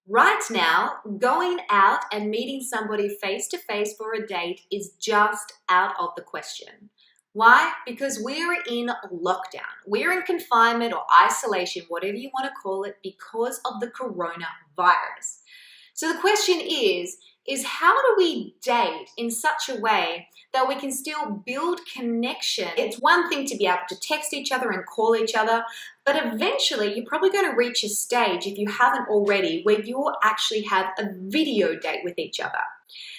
Right now, going out and meeting somebody face to face for a date is just out of the question. Why? Because we're in lockdown. We're in confinement or isolation, whatever you want to call it, because of the coronavirus. So the question is how do we date in such a way that we can still build connection? It's one thing to be able to text each other and call each other, but eventually you're probably going to reach a stage, if you haven't already, where you'll actually have a video date with each other.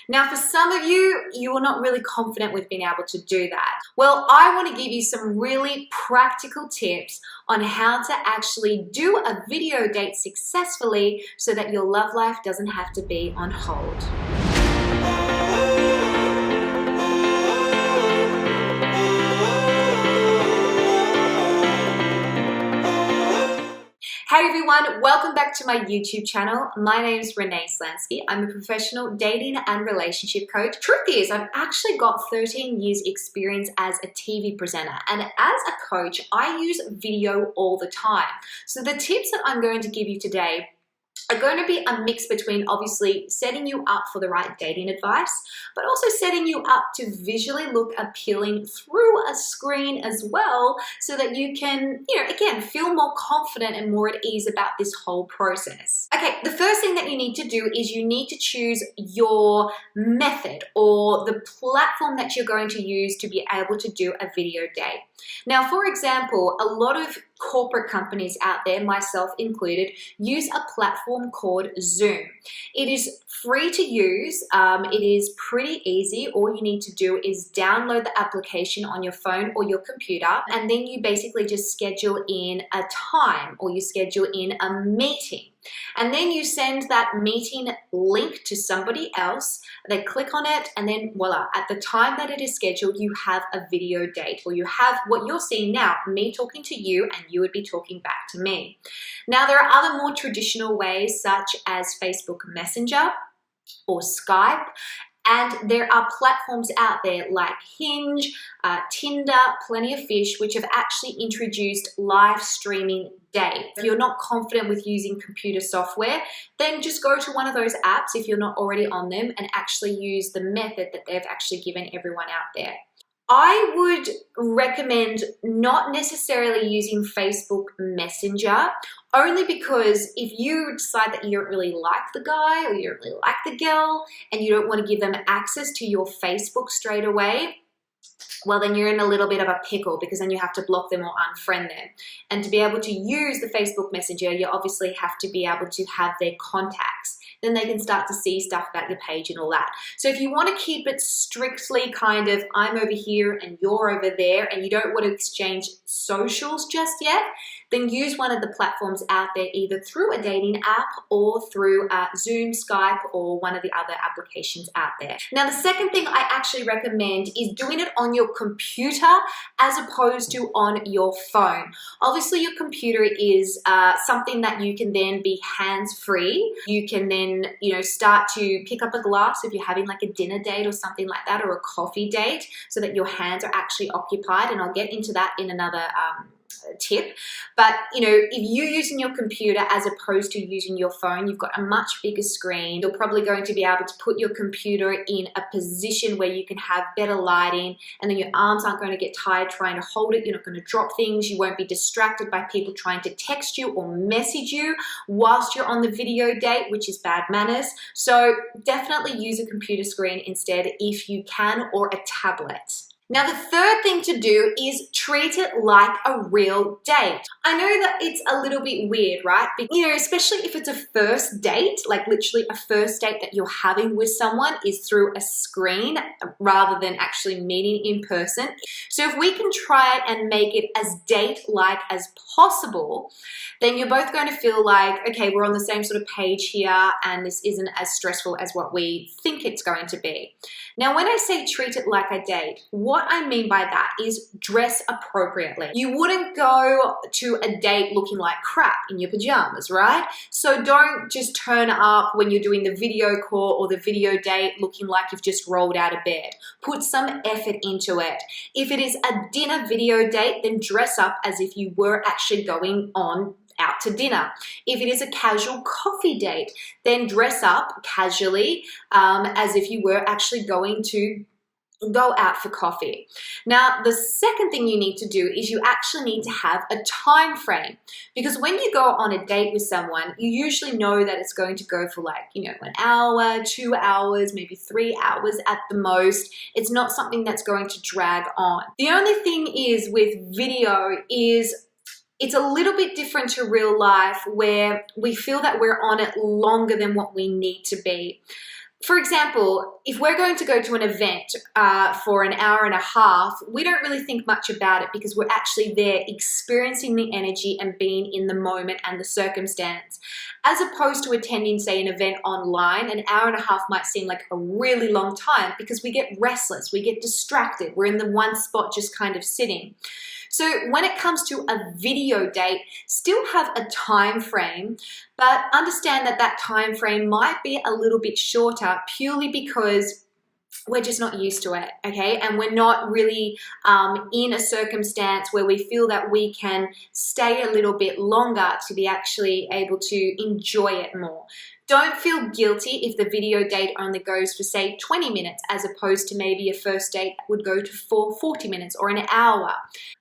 Now, for some of you, you are not really confident with being able to do that. Well, I want to give you some really practical tips on how to actually do a video date successfully so that your love life doesn't have to be on hold. Hey everyone, welcome back to my YouTube channel. My name is Renee Slansky. I'm a professional dating and relationship coach. Truth is, I've actually got 13 years experience as a TV presenter, and as a coach, I use video all the time. So the tips that I'm going to give you today are going to be a mix between obviously setting you up for the right dating advice, but also setting you up to visually look appealing through a screen as well, so that you can, again, feel more confident and more at ease about this whole process. Okay, the first thing that you need to do is you need to choose your method or the platform that you're going to use to be able to do a video date. Now, for example, a lot of corporate companies out there, myself included, use a platform called Zoom. It is free to use. It is pretty easy. All you need to do is download the application on your phone or your computer, and then you basically just schedule in a time or you schedule in a meeting. And then you send that meeting link to somebody else, they click on it, and then voila, at the time that it is scheduled, you have a video date, or you have what you're seeing now, me talking to you and you would be talking back to me. Now, there are other more traditional ways such as Facebook Messenger or Skype, and there are platforms out there like Hinge, Tinder, Plenty of Fish, which have actually introduced live streaming dates. If you're not confident with using computer software, then just go to one of those apps if you're not already on them and actually use the method that they've actually given everyone out there. I would recommend not necessarily using Facebook Messenger, only because if you decide that you don't really like the guy or you don't really like the girl and you don't want to give them access to your Facebook straight away, well, then you're in a little bit of a pickle, because then you have to block them or unfriend them. And to be able to use the Facebook Messenger, you obviously have to be able to have their contacts. Then they can start to see stuff about your page and all that. So if you want to keep it strictly kind of I'm over here and you're over there, and you don't want to exchange socials just yet, then use one of the platforms out there, either through a dating app or through Zoom, Skype, or one of the other applications out there. Now, the second thing I actually recommend is doing it on your computer as opposed to on your phone. Obviously, your computer is something that you can then be hands-free. You can then, start to pick up a glass if you're having like a dinner date or something like that, or a coffee date, so that your hands are actually occupied. And I'll get into that in another tip. But if you're using your computer as opposed to using your phone, you've got a much bigger screen. You're probably going to be able to put your computer in a position where you can have better lighting, and then your arms aren't going to get tired trying to hold it. You're not going to drop things. You won't be distracted by people trying to text you or message you whilst you're on the video date, which is bad manners. So definitely use a computer screen instead if you can, or a tablet. Now, the third thing to do is treat it like a real date. I know that it's a little bit weird, right? But, especially if it's a first date, like literally a first date that you're having with someone is through a screen rather than actually meeting in person. So if we can try it and make it as date-like as possible, then you're both going to feel like, okay, we're on the same sort of page here, and this isn't as stressful as what we think it's going to be. Now, when I say treat it like a date, what I mean by that is dress appropriately. You wouldn't go to a date looking like crap in your pajamas, right? So don't just turn up when you're doing the video call or the video date looking like you've just rolled out of bed. Put some effort into it. If it is a dinner video date, then dress up as if you were actually going on out to dinner. If it is a casual coffee date, then dress up casually as if you were actually going to go out for coffee. Now, the second thing you need to do is you actually need to have a time frame, because when you go on a date with someone, you usually know that it's going to go for like, an hour, 2 hours, maybe 3 hours at the most. It's not something that's going to drag on. The only thing is with video is it's a little bit different to real life, where we feel that we're on it longer than what we need to be. For example, if we're going to go to an event for an hour and a half, we don't really think much about it because we're actually there experiencing the energy and being in the moment and the circumstance. As opposed to attending, say, an event online, an hour and a half might seem like a really long time because we get restless, we get distracted, we're in the one spot just kind of sitting. So when it comes to a video date, still have a time frame, but understand that that time frame might be a little bit shorter purely because we're just not used to it, okay? And we're not really in a circumstance where we feel that we can stay a little bit longer to be actually able to enjoy it more. Don't feel guilty if the video date only goes for, say, 20 minutes as opposed to maybe a first date that would go to 40 minutes or an hour.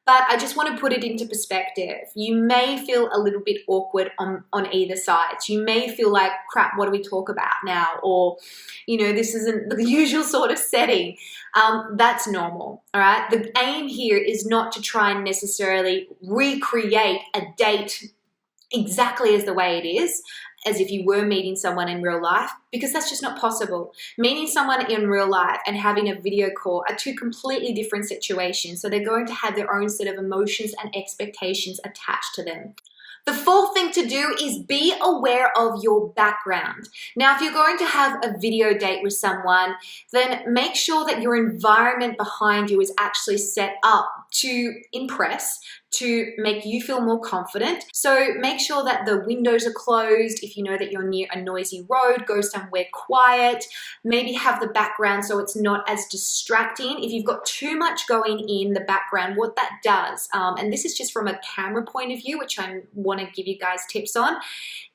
But I just want to put it into perspective. You may feel a little bit awkward on either side. You may feel like, crap, what do we talk about now? Or, this isn't the usual sort of setting. That's normal, all right? The aim here is not to try and necessarily recreate a date exactly as the way it is, as if you were meeting someone in real life, because that's just not possible. Meeting someone in real life and having a video call are two completely different situations, so they're going to have their own set of emotions and expectations attached to them. The fourth thing to do is be aware of your background. Now, if you're going to have a video date with someone, then make sure that your environment behind you is actually set up to impress, to make you feel more confident. So make sure that the windows are closed. If you know that you're near a noisy road, go somewhere quiet. Maybe have the background so it's not as distracting. If you've got too much going in the background, what that does, and this is just from a camera point of view, which I want to give you guys tips on,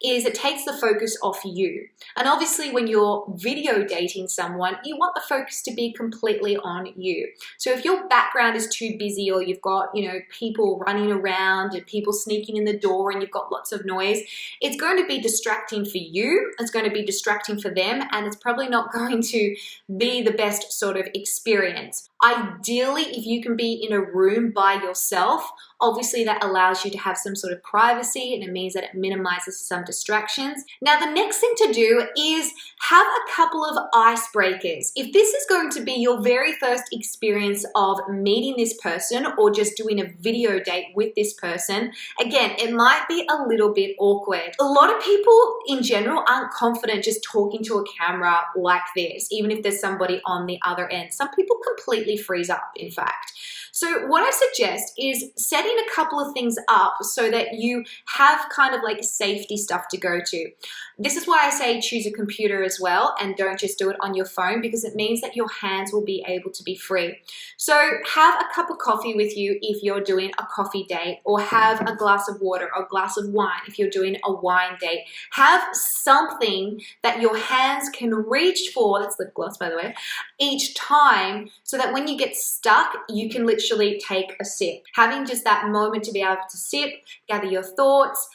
is it takes the focus off you. And obviously when you're video dating someone, you want the focus to be completely on you. So if your background is too busy, or you've got, people running around and people sneaking in the door and you've got lots of noise, it's going to be distracting for you, it's going to be distracting for them, and it's probably not going to be the best sort of experience. Ideally, if you can be in a room by yourself, obviously that allows you to have some sort of privacy, and it means that it minimizes some distractions. Now, the next thing to do is have a couple of icebreakers. If this is going to be your very first experience of meeting this person or just doing a video date with this person, again, it might be a little bit awkward. A lot of people in general aren't confident just talking to a camera like this, even if there's somebody on the other end. Some people completely freeze up, in fact. So what I suggest is setting a couple of things up so that you have kind of like safety stuff to go to. This is why I say choose a computer as well, and don't just do it on your phone, because it means that your hands will be able to be free. So have a cup of coffee with you if you're doing a coffee date, or have a glass of water or a glass of wine if you're doing a wine date. Have something that your hands can reach for, that's lip gloss by the way, each time, so that when you get stuck, you can literally take a sip. Having just that moment to be able to sip, gather your thoughts,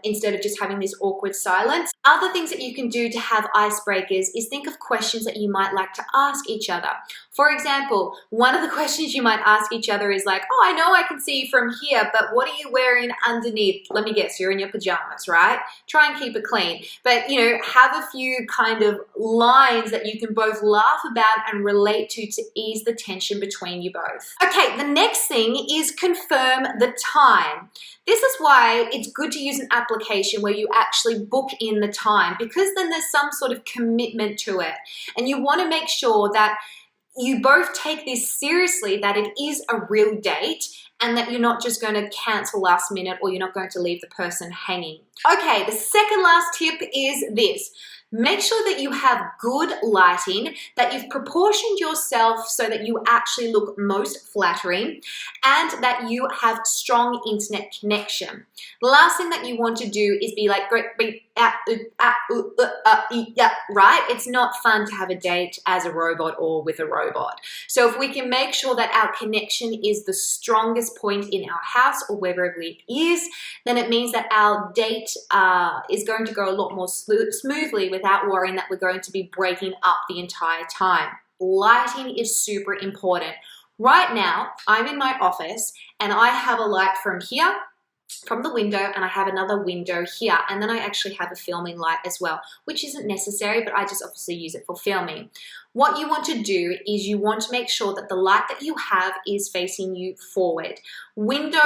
instead of just having this awkward silence. Other things that you can do to have icebreakers is think of questions that you might like to ask each other. For example, one of the questions you might ask each other is like, oh, I know I can see you from here, but what are you wearing underneath? Let me guess, you're in your pajamas, right? Try and keep it clean. But, have a few kind of lines that you can both laugh about and relate to ease the tension between you both. Okay, the next thing is confirm the time. This is why it's good to use an application where you actually book in the time, because then there's some sort of commitment to it. And you want to make sure that you both take this seriously, that it is a real date, and that you're not just going to cancel last minute, or you're not going to leave the person hanging. Okay, the second last tip is this. Make sure that you have good lighting, that you've proportioned yourself so that you actually look most flattering, and that you have strong internet connection. The last thing that you want to do is be like, right? It's not fun to have a date as a robot or with a robot. So if we can make sure that our connection is the strongest point in our house or wherever it is, then it means that our date is going to go a lot more smoothly without worrying that we're going to be breaking up the entire time. Lighting is super important. Right now, I'm in my office and I have a light from here, from the window, and I have another window here, and then I actually have a filming light as well, which isn't necessary, but I just obviously use it for filming. What you want to do is you want to make sure that the light that you have is facing you forward. Window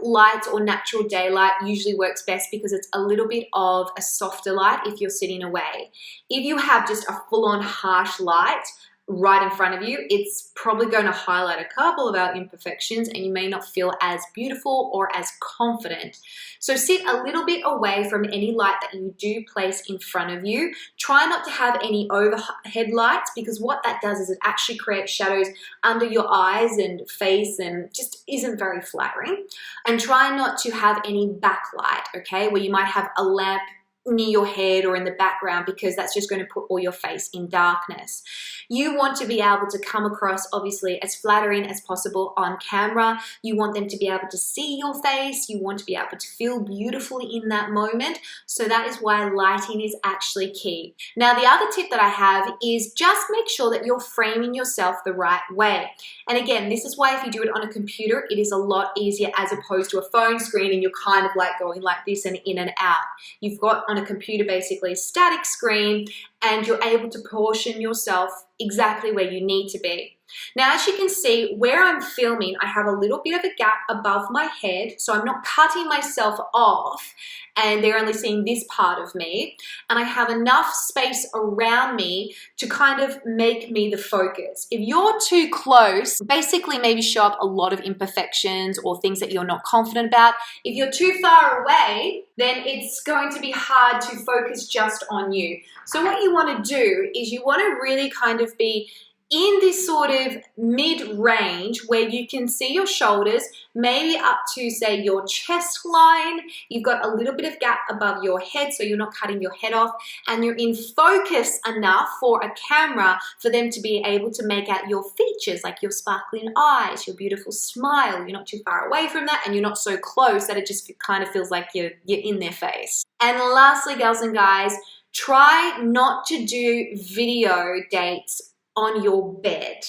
lights or natural daylight usually works best because it's a little bit of a softer light if you're sitting away. If you have just a full-on harsh light right in front of you, it's probably going to highlight a couple of our imperfections and you may not feel as beautiful or as confident. So sit a little bit away from any light that you do place in front of you. Try not to have any overhead lights because what that does is it actually creates shadows under your eyes and face and just isn't very flattering. And try not to have any backlight, okay, where you might have a lamp near your head or in the background because that's just going to put all your face in darkness. You want to be able to come across obviously as flattering as possible on camera. You want them to be able to see your face. You want to be able to feel beautifully in that moment. So that is why lighting is actually key. Now the other tip that I have is just make sure that you're framing yourself the right way. And again, this is why if you do it on a computer, it is a lot easier as opposed to a phone screen and you're kind of like going like this and in and out. You've got on a computer basically a static screen and you're able to portion yourself exactly where you need to be. Now, as you can see, where I'm filming, I have a little bit of a gap above my head, so I'm not cutting myself off and they're only seeing this part of me. And I have enough space around me to kind of make me the focus. If you're too close, basically maybe show up a lot of imperfections or things that you're not confident about. If you're too far away, then it's going to be hard to focus just on you. So what you want to do is you want to really kind of be in this sort of mid-range where you can see your shoulders, maybe up to say your chest line. You've got a little bit of gap above your head so you're not cutting your head off and you're in focus enough for a camera for them to be able to make out your features like your sparkling eyes, your beautiful smile. You're not too far away from that and you're not so close that it just kind of feels like you're in their face. And lastly, girls and guys, try not to do video dates on your bed.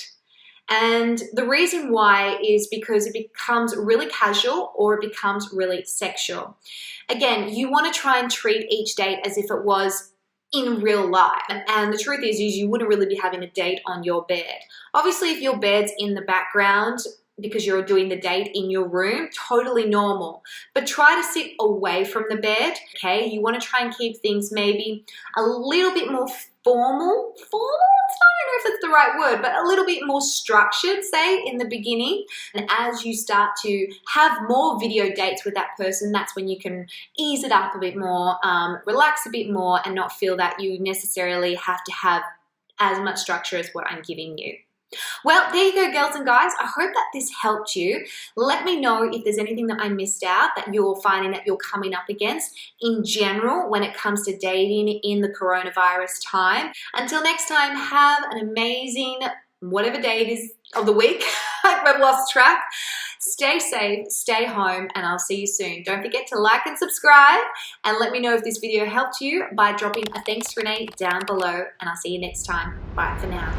And the reason why is because it becomes really casual or it becomes really sexual. Again, you want to try and treat each date as if it was in real life. And the truth is you wouldn't really be having a date on your bed. Obviously, if your bed's in the background because you're doing the date in your room, totally normal. But try to sit away from the bed, okay? You want to try and keep things maybe a little bit more formal? I don't know if it's the right word, but a little bit more structured, say, in the beginning. And as you start to have more video dates with that person, that's when you can ease it up a bit more, relax a bit more, and not feel that you necessarily have to have as much structure as what I'm giving you. Well, there you go, girls and guys. I hope that this helped you. Let me know if there's anything that I missed out that you're finding that you're coming up against in general when it comes to dating in the coronavirus time. Until next time, have an amazing whatever day it is of the week. I've lost track. Stay safe, stay home, and I'll see you soon. Don't forget to like and subscribe, and let me know if this video helped you by dropping a thanks Renee down below, and I'll see you next time. Bye for now.